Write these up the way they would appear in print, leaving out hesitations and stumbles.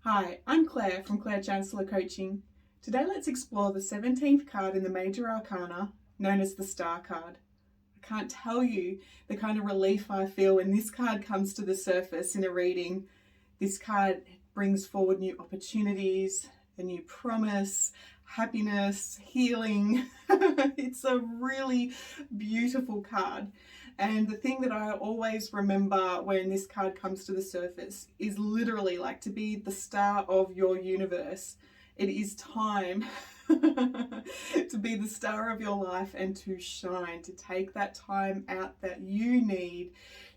Hi, I'm Claire from Chancellor Coaching. Today let's explore the 17th card in the Major Arcana, known as the Star card. I can't tell you the kind of relief I feel when this card comes to the surface in a reading. This card brings forward new opportunities, a new promise, happiness, healing. It's a really beautiful card. And the thing that I always remember when this card comes to the surface is literally like to be the star of your universe. It is time to be the star of your life and to shine, to take that time out that you need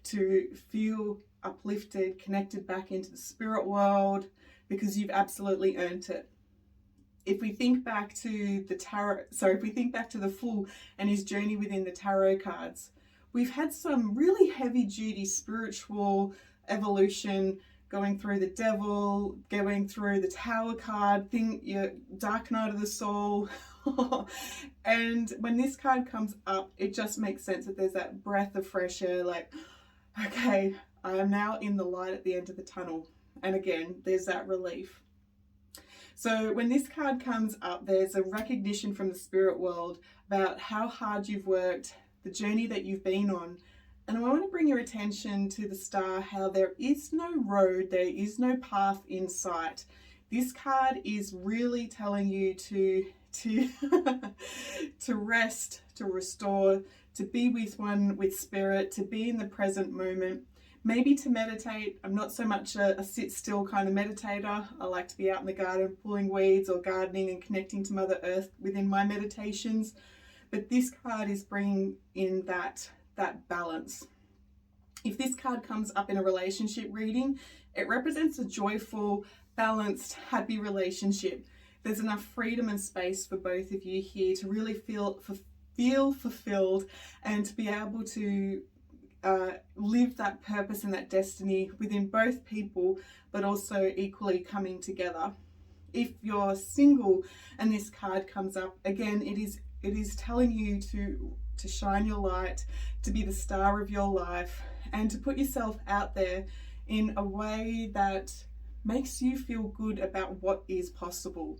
to feel uplifted, connected back into the spirit world, because you've absolutely earned it. If we think back to the tarot, if we think back to the Fool and his journey within the tarot cards, we've had some really heavy duty spiritual evolution, going through the devil, going through the tower card, your dark night of the soul. And when this card comes up, it just makes sense that there's that breath of fresh air, like, okay, I am now in the light at the end of the tunnel. And again, there's that relief. So when this card comes up, there's a recognition from the spirit world about how hard you've worked, the journey that you've been on. And I want to bring your attention to the star, how there is no road, there is no path in sight. This card is really telling you to to rest, to restore, to be with spirit, to be in the present moment. Maybe to meditate. I'm not so much a sit still kind of meditator. I like to be out in the garden pulling weeds or gardening and connecting to Mother Earth within my meditations. But this card is bringing in that balance. If this card comes up in a relationship reading, it represents a joyful, balanced, happy relationship. There's enough freedom and space for both of you here to really feel fulfilled and to be able to live that purpose and that destiny within both people, but also equally coming together. If you're single and this card comes up, again, it is telling you to shine your light, to be the star of your life, and to put yourself out there in a way that makes you feel good about what is possible.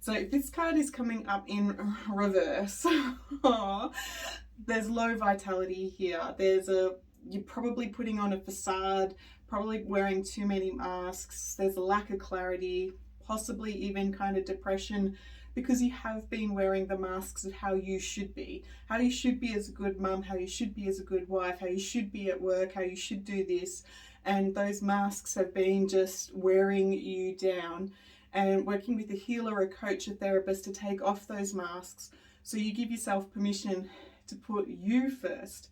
So if this card is coming up in reverse, there's low vitality here. You're probably putting on a facade, probably wearing too many masks. There's a lack of clarity, possibly even kind of depression, because you have been wearing the masks of how you should be as a good mum, how you should be as a good wife, how you should be at work, how you should do this. And those masks have been just wearing you down. And working with a healer, a coach, a therapist to take off those masks so you give yourself permission to put you first.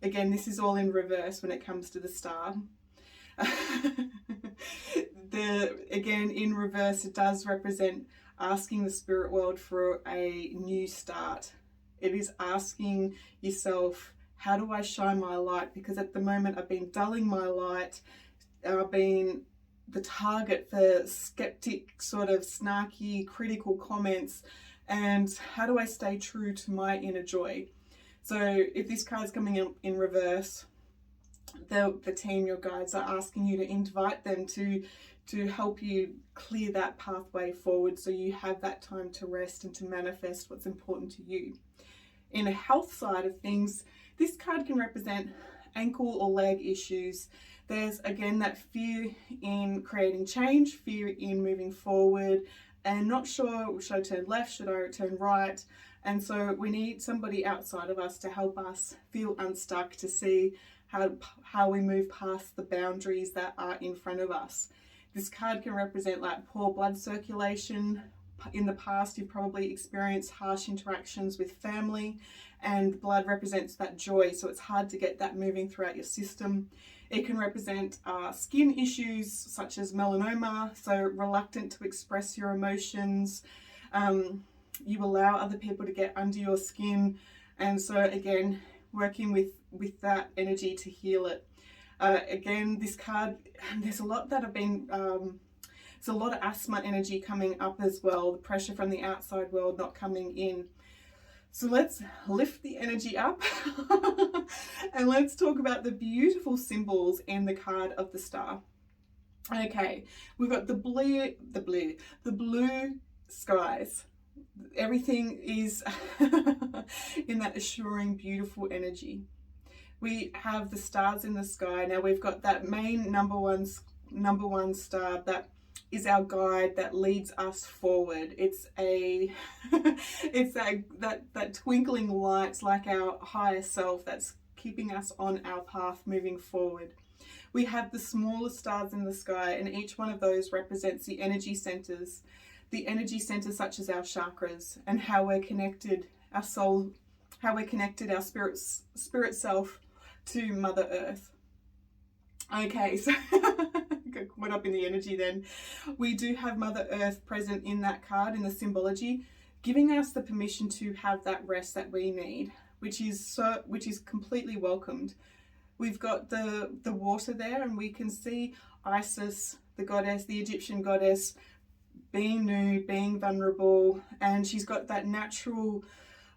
Again, this is all in reverse when it comes to the star. Again, in reverse, it does represent asking the spirit world for a new start. It is asking yourself, how do I shine my light? Because at the moment I've been dulling my light. I've been the target for skeptic, sort of snarky, critical comments. And how do I stay true to my inner joy? So if this card's coming in reverse, the team, your guides, are asking you to invite them to help you clear that pathway forward so you have that time to rest and to manifest what's important to you. In a health side of things, this card can represent ankle or leg issues. There's again that fear in creating change, fear in moving forward, and not sure, should I turn left, should I turn right? And so we need somebody outside of us to help us feel unstuck, to see how we move past the boundaries that are in front of us. This card can represent like poor blood circulation. In the past, you've probably experienced harsh interactions with family, and blood represents that joy, so it's hard to get that moving throughout your system. It can represent skin issues such as melanoma, so reluctant to express your emotions. You allow other people to get under your skin, and so again, working with that energy to heal it. Again, this card, there's a lot that have been there's a lot of asthma energy coming up as well, the pressure from the outside world not coming in. So let's lift the energy up and let's talk about the beautiful symbols in the card of the star. Okay, we've got the blue skies. Everything is in that assuring, beautiful energy. We have the stars in the sky. Now we've got that main number one star that is our guide that leads us forward. It's a it's that twinkling light like our higher self that's keeping us on our path moving forward. We have the smaller stars in the sky, and each one of those represents the energy centers. The energy centers such as our chakras and how we're connected, our soul, how we're connected, our spirit self to Mother Earth. Okay, so got caught up in the energy then. We do have Mother Earth present in that card in the symbology, giving us the permission to have that rest that we need, which is completely welcomed. We've got the water there, and we can see Isis, the goddess, the Egyptian goddess, being nude, being vulnerable, and she's got that natural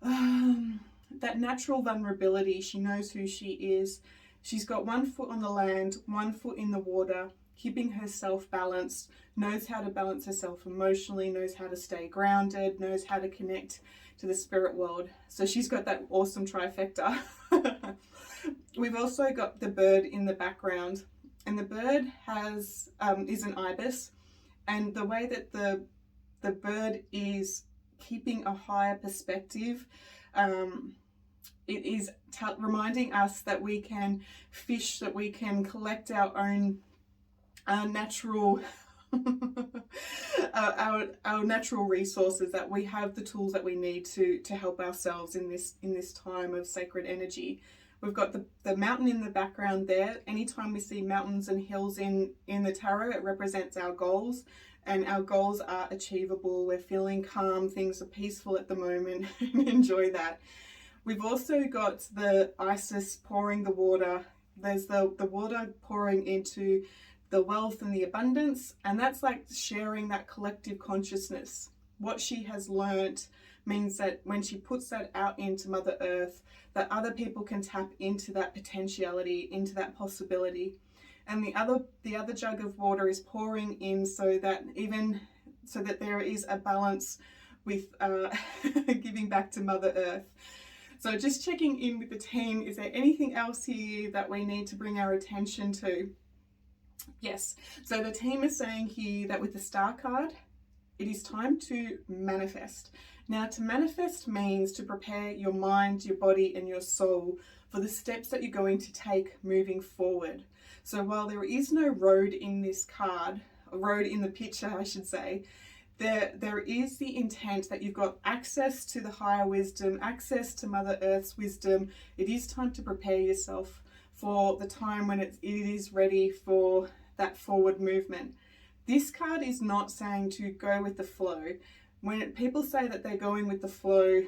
vulnerability. She knows who she is. She's got one foot on the land, one foot in the water, keeping herself balanced, knows how to balance herself emotionally, knows how to stay grounded, knows how to connect to the spirit world. So she's got that awesome trifecta. We've also got the bird in the background, and the bird is an ibis, and the way that the bird is keeping a higher perspective, it is reminding us that we can fish, that we can collect our own natural our natural resources, that we have the tools that we need to help ourselves in this time of sacred energy. We've got the mountain in the background there. Anytime we see mountains and hills in the tarot, it represents our goals, and our goals are achievable. We're feeling calm, things are peaceful at the moment, and enjoy that. We've also got the Isis pouring the water. There's the water pouring into the wealth and the abundance, and that's like sharing that collective consciousness. What she has learnt means that when she puts that out into Mother Earth, that other people can tap into that potentiality, into that possibility. And the other jug of water is pouring in so that there is a balance with giving back to Mother Earth. So just checking in with the team, is there anything else here that we need to bring our attention to? Yes, so the team is saying here that with the star card, it is time to manifest. Now, to manifest means to prepare your mind, your body, and your soul for the steps that you're going to take moving forward. So while there is no road in this card, a road in the picture, I should say, there is the intent that you've got access to the higher wisdom, access to Mother Earth's wisdom. It is time to prepare yourself for the time when it is ready for that forward movement. This card is not saying to go with the flow. When people say that they're going with the flow,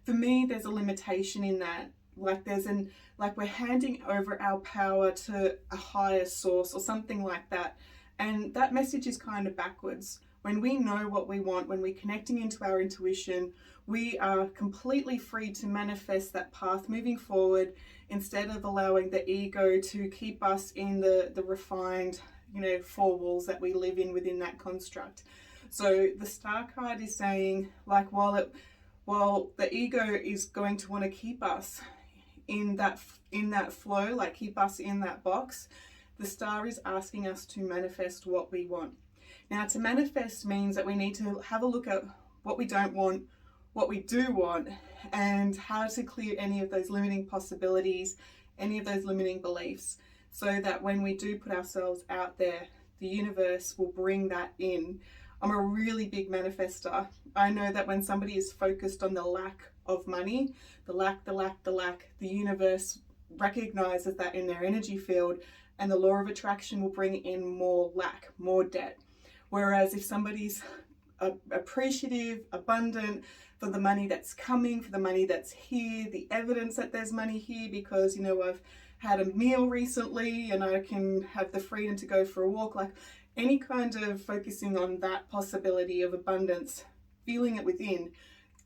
for me, there's a limitation in that. Like we're handing over our power to a higher source or something like that. And that message is kind of backwards. When we know what we want, when we're connecting into our intuition, we are completely free to manifest that path moving forward, instead of allowing the ego to keep us in the refined, four walls that we live in within that construct. So the star card is saying, like, while the ego is going to want to keep us in that flow, like keep us in that box, the star is asking us to manifest what we want. Now, to manifest means that we need to have a look at what we don't want, what we do want, and how to clear any of those limiting possibilities, any of those limiting beliefs, so that when we do put ourselves out there, the universe will bring that in. I'm a really big manifester. I know that when somebody is focused on the lack of money, the lack, the universe recognizes that in their energy field, and the law of attraction will bring in more lack, more debt. Whereas if somebody's appreciative, abundant for the money that's coming, for the money that's here, the evidence that there's money here because, I've had a meal recently and I can have the freedom to go for a walk, like any kind of focusing on that possibility of abundance, feeling it within,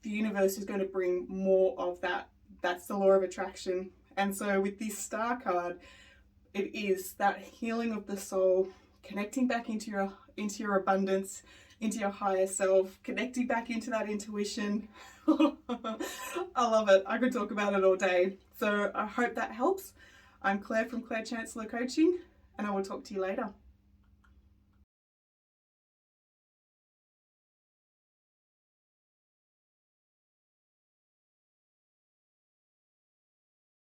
the universe is going to bring more of that. That's the law of attraction. And so with this star card, It is that healing of the soul, connecting back into your abundance, into your higher self, connecting back into that intuition. I love it. I could talk about it all day. So I hope that helps. I'm Claire from Claire Chancellor Coaching, and I will talk to you later.